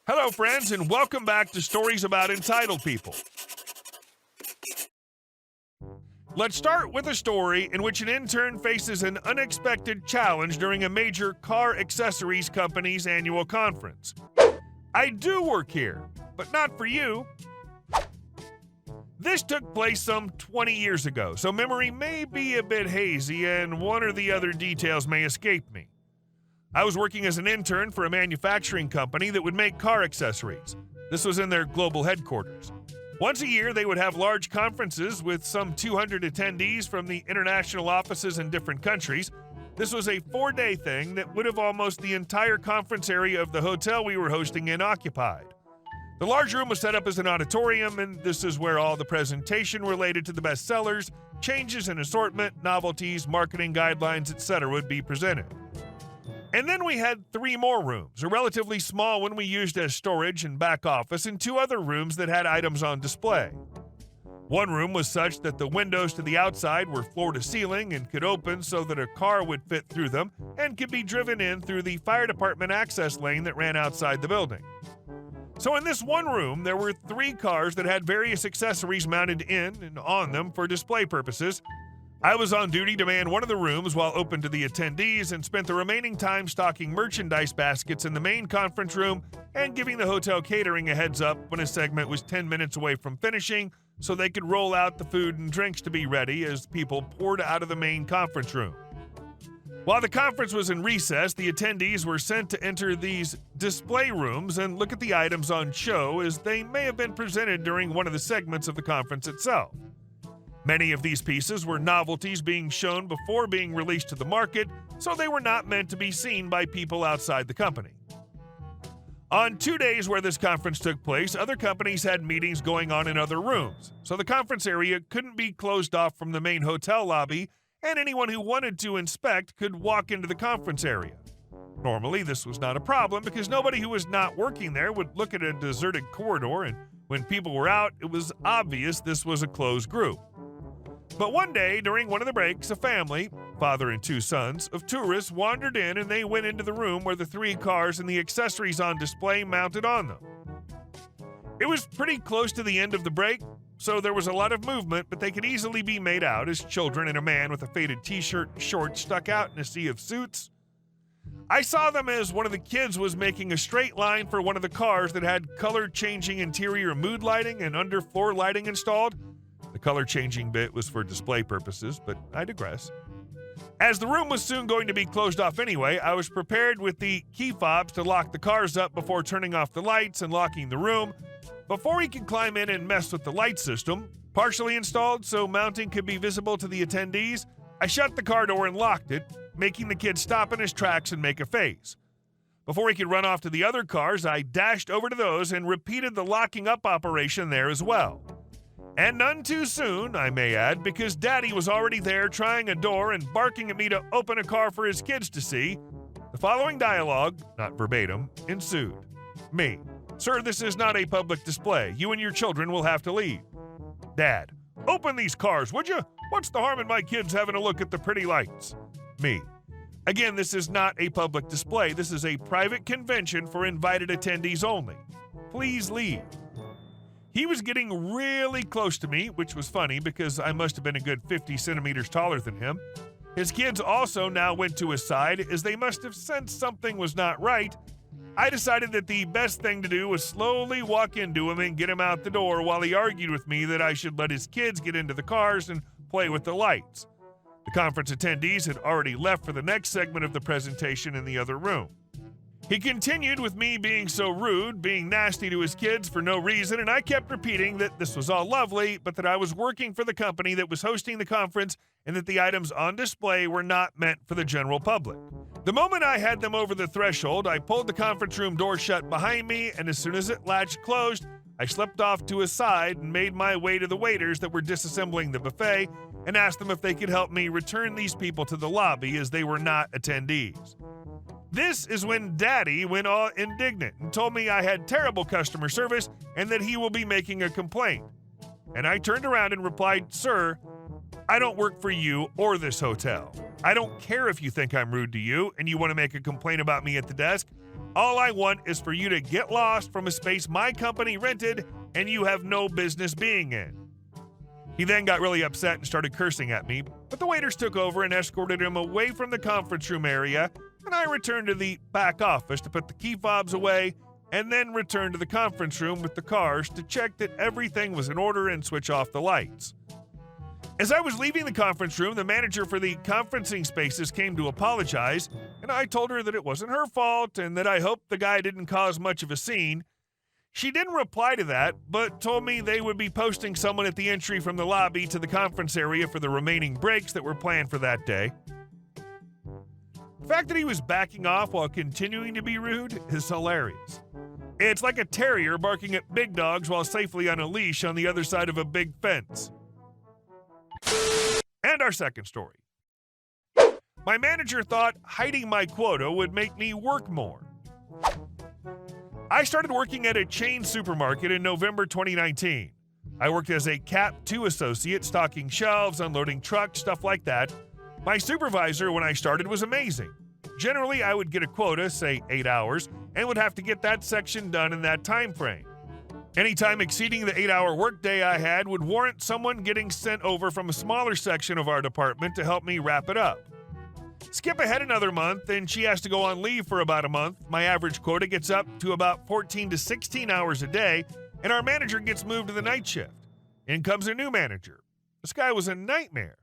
Hello, friends, and welcome back to Stories About Entitled People. Let's start with a story in which an intern faces an unexpected challenge during a major car accessories company's annual conference. I do work here, but not for you. This took place some 20 years ago, so memory may be a bit hazy and one or the other details may escape me. I was working as an intern for a manufacturing company that would make car accessories. This was in their global headquarters. Once a year, they would have large conferences with some 200 attendees from the international offices in different countries. This was a 4-day thing that would have almost the entire conference area of the hotel we were hosting in occupied. The large room was set up as an auditorium, and this is where all the presentation related to the bestsellers, changes in assortment, novelties, marketing guidelines, etc. would be presented. And then we had 3 more rooms, a relatively small one we used as storage and back office, and 2 other rooms that had items on display. One room was such that the windows to the outside were floor to ceiling and could open so that a car would fit through them and could be driven in through the fire department access lane that ran outside the building. So in this one room, there were 3 cars that had various accessories mounted in and on them for display purposes. I was on duty to man one of the rooms while open to the attendees and spent the remaining time stocking merchandise baskets in the main conference room and giving the hotel catering a heads up when a segment was 10 minutes away from finishing so they could roll out the food and drinks to be ready as people poured out of the main conference room. While the conference was in recess, the attendees were sent to enter these display rooms and look at the items on show as they may have been presented during one of the segments of the conference itself. Many of these pieces were novelties being shown before being released to the market, so they were not meant to be seen by people outside the company. On 2 days where this conference took place, other companies had meetings going on in other rooms, so the conference area couldn't be closed off from the main hotel lobby, and anyone who wanted to inspect could walk into the conference area. Normally, this was not a problem because nobody who was not working there would look at a deserted corridor, and when people were out, it was obvious this was a closed group. But one day, during one of the breaks, a family, father and 2 sons, of tourists wandered in and they went into the room where the 3 cars and the accessories on display mounted on them. It was pretty close to the end of the break, so there was a lot of movement, but they could easily be made out as children and a man with a faded t-shirt and shorts stuck out in a sea of suits. I saw them as one of the kids was making a straight line for one of the cars that had color-changing interior mood lighting and underfloor lighting installed. The color-changing bit was for display purposes, but I digress. As the room was soon going to be closed off anyway, I was prepared with the key fobs to lock the cars up before turning off the lights and locking the room. Before he could climb in and mess with the light system, partially installed so mounting could be visible to the attendees, I shut the car door and locked it, making the kid stop in his tracks and make a face. Before he could run off to the other cars, I dashed over to those and repeated the locking up operation there as well. And none too soon, I may add, because Daddy was already there trying a door and barking at me to open a car for his kids to see. The following dialogue, not verbatim, ensued. Me: "Sir, this is not a public display. You and your children will have to leave." Dad: "Open these cars, would you? What's the harm in my kids having a look at the pretty lights?" Me: "Again, this is not a public display. This is a private convention for invited attendees only. Please leave." He was getting really close to me, which was funny because I must have been a good 50 centimeters taller than him. His kids also now went to his side as they must have sensed something was not right. I decided that the best thing to do was slowly walk into him and get him out the door while he argued with me that I should let his kids get into the cars and play with the lights. The conference attendees had already left for the next segment of the presentation in the other room. He continued with me being so rude, being nasty to his kids for no reason, and I kept repeating that this was all lovely, but that I was working for the company that was hosting the conference and that the items on display were not meant for the general public. The moment I had them over the threshold, I pulled the conference room door shut behind me, and as soon as it latched closed, I slipped off to his side and made my way to the waiters that were disassembling the buffet and asked them if they could help me return these people to the lobby as they were not attendees. This is when Daddy went all indignant and told me I had terrible customer service and that he will be making a complaint. And I turned around and replied, "Sir, I don't work for you or this hotel. I don't care if you think I'm rude to you and you want to make a complaint about me at the desk. All I want is for you to get lost from a space my company rented and you have no business being in." He then got really upset and started cursing at me, but the waiters took over and escorted him away from the conference room area, and I returned to the back office to put the key fobs away and then returned to the conference room with the cars to check that everything was in order and switch off the lights. As I was leaving the conference room, the manager for the conferencing spaces came to apologize, and I told her that it wasn't her fault and that I hoped the guy didn't cause much of a scene. She didn't reply to that, but told me they would be posting someone at the entry from the lobby to the conference area for the remaining breaks that were planned for that day. The fact that he was backing off while continuing to be rude is hilarious. It's like a terrier barking at big dogs while safely on a leash on the other side of a big fence. And our second story. My manager thought hiding my quota would make me work more. I started working at a chain supermarket in November 2019. I worked as a Cap 2 associate, stocking shelves, unloading trucks, stuff like that. My supervisor when I started was amazing. Generally, I would get a quota, say 8 hours, and would have to get that section done in that time frame. Any time exceeding the 8-hour workday I had would warrant someone getting sent over from a smaller section of our department to help me wrap it up. Skip ahead another month, and she has to go on leave for about a month. My average quota gets up to about 14 to 16 hours a day, and our manager gets moved to the night shift. In comes a new manager. This guy was a nightmare.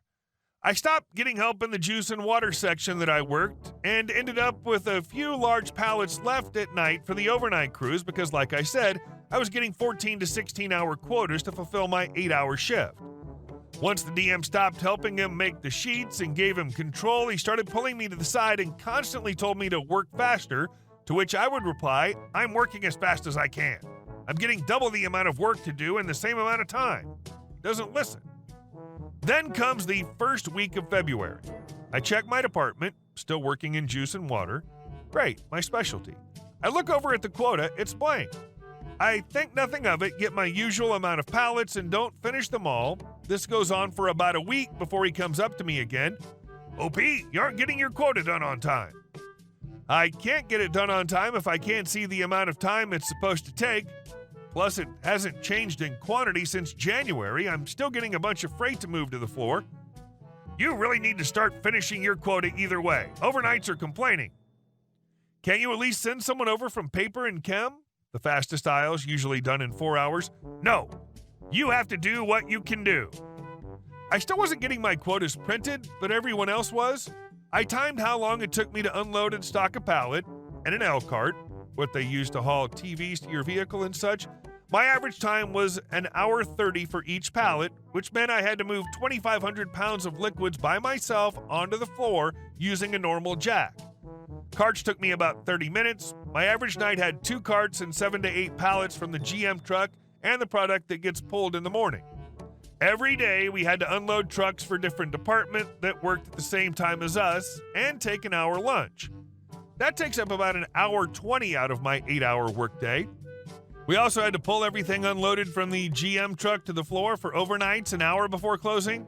I stopped getting help in the juice and water section that I worked and ended up with a few large pallets left at night for the overnight crews because, like I said, I was getting 14 to 16-hour quotas to fulfill my 8-hour shift. Once the DM stopped helping him make the sheets and gave him control, he started pulling me to the side and constantly told me to work faster, to which I would reply, "I'm working as fast as I can. I'm getting double the amount of work to do in the same amount of time." He doesn't listen. Then comes the first week of February. I check my department, still working in juice and water. Great, my specialty. I look over at the quota, it's blank. I think nothing of it, get my usual amount of pallets and don't finish them all. This goes on for about a week before he comes up to me again. "OP, you aren't getting your quota done on time." I can't get it done on time if I can't see the amount of time it's supposed to take. Plus, it hasn't changed in quantity since January. I'm still getting a bunch of freight to move to the floor. "You really need to start finishing your quota either way. Overnights are complaining." "Can't you at least send someone over from paper and chem? The fastest aisles, usually done in 4 hours." "No. You have to do what you can do." I still wasn't getting my quotas printed, but everyone else was. I timed how long it took me to unload and stock a pallet and an L cart, what they use to haul TVs to your vehicle and such. My average time was an hour 30 for each pallet, which meant I had to move 2,500 pounds of liquids by myself onto the floor using a normal jack. Carts took me about 30 minutes. My average night had 2 carts and 7 to 8 pallets from the GM truck and the product that gets pulled in the morning. Every day we had to unload trucks for different departments that worked at the same time as us and take an hour lunch. That takes up about an hour 20 out of my 8-hour workday. We also had to pull everything unloaded from the GM truck to the floor for overnights an hour before closing.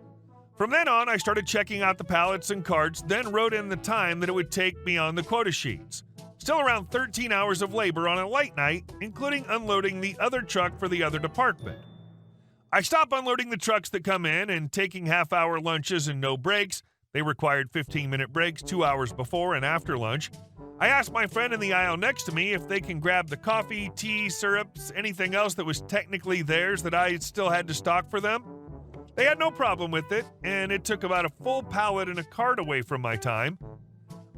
From then on, I started checking out the pallets and carts, then wrote in the time that it would take me on the quota sheets. Still around 13 hours of labor on a light night, including unloading the other truck for the other department. I stopped unloading the trucks that come in and taking half-hour lunches and no breaks. They required 15-minute breaks 2 hours before and after lunch. I asked my friend in the aisle next to me if they can grab the coffee, tea, syrups, anything else that was technically theirs that I still had to stock for them. They had no problem with it, and it took about a full pallet and a cart away from my time.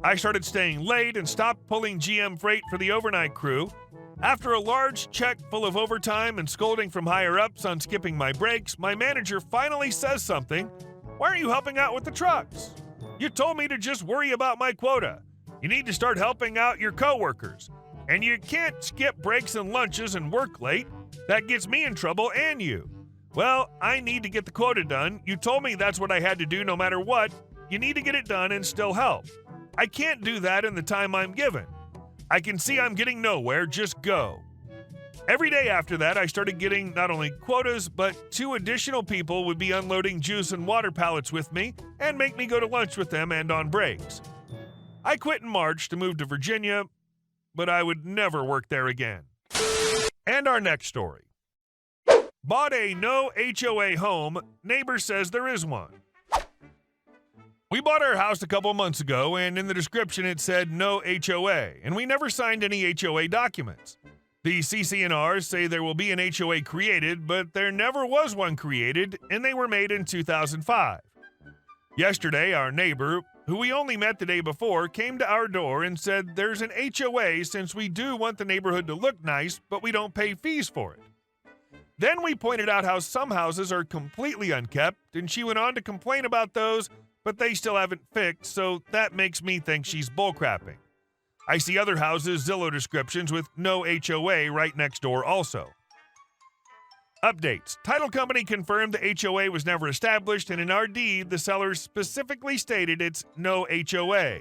I started staying late and stopped pulling GM freight for the overnight crew. After a large check full of overtime and scolding from higher-ups on skipping my breaks, my manager finally says something. "Why aren't you helping out with the trucks? You told me to just worry about my quota. You need to start helping out your coworkers. And you can't skip breaks and lunches and work late. That gets me in trouble and you." "Well, I need to get the quota done. You told me that's what I had to do no matter what. You need to get it done and still help. I can't do that in the time I'm given. I can see I'm getting nowhere. Just go." Every day after that, I started getting not only quotas, but 2 additional people would be unloading juice and water pallets with me and make me go to lunch with them and on breaks. I quit in March to move to Virginia. but I would never work there again. And our next story. Bought a no HOA home. Neighbor says there is one. We bought our house a couple months ago, and in the description it said no HOA, and we never signed any HOA documents. The CC&Rs say there will be an HOA created, but there never was one created, and they were made in 2005. Yesterday, our neighbor, who we only met the day before, came to our door and said there's an HOA since we do want the neighborhood to look nice, but we don't pay fees for it. Then we pointed out how some houses are completely unkept, and she went on to complain about those, but they still haven't fixed, so that makes me think she's bullcrapping. I see other houses' Zillow descriptions with no HOA right next door also. Updates. Title company confirmed the HOA was never established, and in our deed, the sellers specifically stated it's no HOA.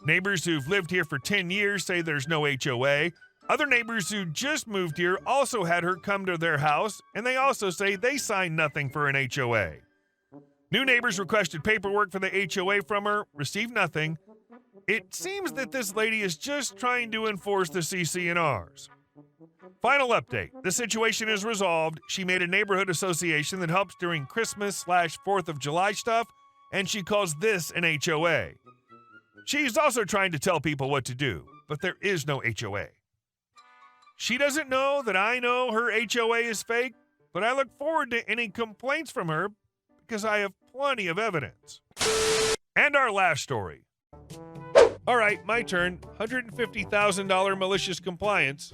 Neighbors who've lived here for 10 years say there's no HOA. Other neighbors who just moved here also had her come to their house, and they also say they signed nothing for an HOA. New neighbors requested paperwork for the HOA from her, received nothing. It seems that this lady is just trying to enforce the CC&Rs. Final update. The situation is resolved. She made a neighborhood association that helps during Christmas/4th of July stuff, and she calls this an HOA. She's also trying to tell people what to do, but there is no HOA. She doesn't know that I know her HOA is fake, but I look forward to any complaints from her because I have plenty of evidence. And our last story. All right, my turn. $150,000 malicious compliance.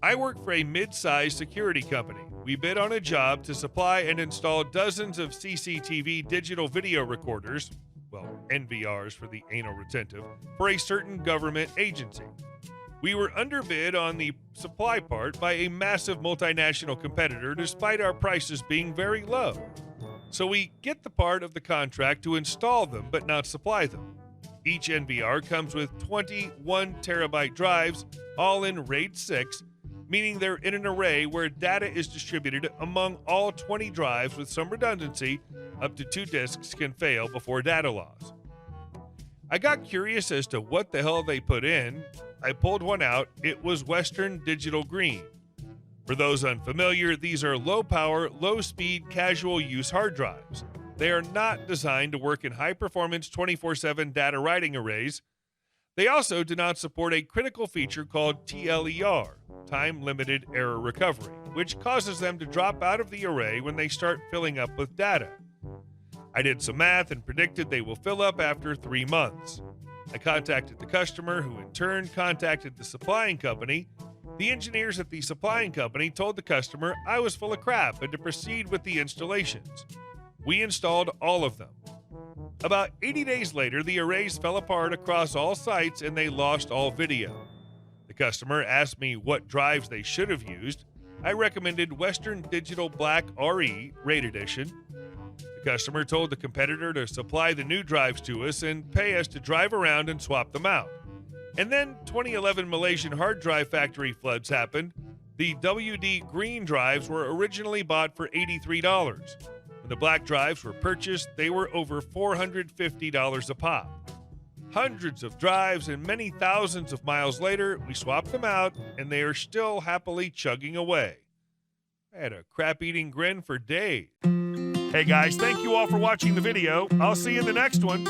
I work for a mid-sized security company. We bid on a job to supply and install dozens of CCTV digital video recorders, well, NVRs for the anal retentive, for a certain government agency. We were underbid on the supply part by a massive multinational competitor despite our prices being very low. So we get the part of the contract to install them but not supply them. Each NVR comes with 21 terabyte drives, all in RAID 6, meaning they're in an array where data is distributed among all 20 drives with some redundancy. Up to 2 disks can fail before data loss. I got curious as to what the hell they put in. I pulled one out. It was Western Digital Green. For those unfamiliar, these are low-power, low-speed, casual-use hard drives. They are not designed to work in high-performance 24/7 data writing arrays. They also do not support a critical feature called TLER, time-limited error recovery, which causes them to drop out of the array when they start filling up with data. I did some math and predicted they will fill up after 3 months. I contacted the customer, who in turn contacted the supplying company. The engineers at the supplying company told the customer I was full of crap and to proceed with the installations. We installed all of them. About 80 days later, the arrays fell apart across all sites and they lost all video. The customer asked me what drives they should have used. I recommended Western Digital Black RE RAID Edition. The customer told the competitor to supply the new drives to us and pay us to drive around and swap them out. And then 2011 Malaysian hard drive factory floods happened. The WD green drives were originally bought for $83. When the black drives were purchased, they were over $450 a pop. Hundreds of drives and many thousands of miles later, we swapped them out and they are still happily chugging away. I had a crap-eating grin for days. Hey guys, thank you all for watching the video. I'll see you in the next one.